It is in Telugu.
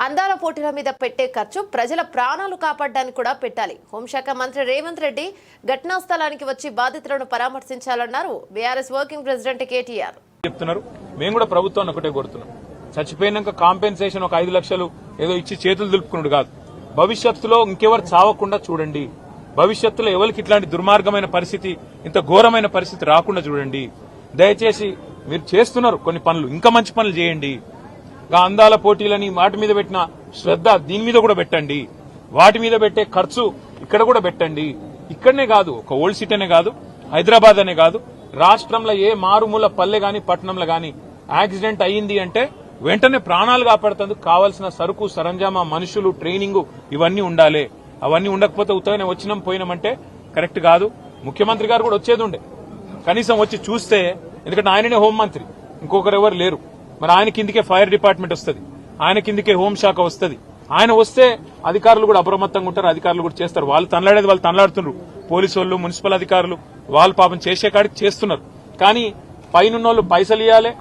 అందాల పోటీల మీద పెట్టే ఖర్చు ప్రజల ప్రాణాలు కాపాడడానికి కూడా పెట్టాలి. హోంశాఖ మంత్రి రేవంత్ రెడ్డి ఘటనా స్థలానికి వచ్చి బాధితులను పరామర్శించాలన్నారు బీఆర్ఎస్ వర్కింగ్ ప్రెసిడెంట్ కేటీఆర్. చెప్తున్నారు. మేము కూడా ప్రభుత్వాన్ని ఒకటే కోరుతున్నాం. చచ్చిపోయినాక కాంపెన్సేషన్ ఒక 5 లక్షలు ఏదో ఇచ్చి చేతులు దులుపుకున్నాడు కాదు. భవిష్యత్తులో ఇంకెవరు చావకుండా చూడండి. భవిష్యత్తులో ఎవరికి ఇట్లాంటి దుర్మార్గమైన పరిస్థితి, ఇంత ఘోరమైన పరిస్థితి రాకుండా చూడండి. దయచేసి మీరు చేస్తున్నారు కొన్ని పనులు, ఇంకా మంచి పనులు చేయండి. అందాల పోటీలని వాటి మీద పెట్టిన శ్రద్ధ దీని మీద కూడా పెట్టండి. వాటి మీద పెట్టే ఖర్చు ఇక్కడ కూడా పెట్టండి. ఇక్కడనే కాదు, ఒక ఓల్డ్ సిటీ అనే కాదు, హైదరాబాద్ అనే కాదు, రాష్ట్రంలో ఏ మారుమూల పల్లె గాని పట్టణంలో గాని యాక్సిడెంట్ అయ్యింది అంటే వెంటనే ప్రాణాలు కాపాడుతందుకు కావాల్సిన సరుకు సరంజామా, మనుషులు, ట్రైనింగ్ ఇవన్నీ ఉండాలి. అవన్నీ ఉండకపోతే ఉత్తగానే వచ్చినాం పోయినామంటే కరెక్ట్ కాదు. ముఖ్యమంత్రి గారు కూడా వచ్చేది ఉండే, కనీసం వచ్చి చూస్తే, ఎందుకంటే ఆయననే హోంమంత్రి, ఇంకొకరు ఎవరు లేరు. మరి ఆయన కిందికే ఫైర్ డిపార్ట్మెంట్ వస్తుంది, ఆయన కిందికే హోంశాఖ వస్తుంది. ఆయన వస్తే అధికారులు కూడా అప్రమత్తంగా ఉంటారు, అధికారులు కూడా చేస్తారు. వాళ్ళు తనలాడేది వాళ్ళు తనలాడుతున్నారు. పోలీసు వాళ్ళు, మున్సిపల్ అధికారులు వాళ్ళు పాపం చేసే కాడికి చేస్తున్నారు. కానీ పైనున్నోళ్ళు పైసలు ఇవ్వాలి,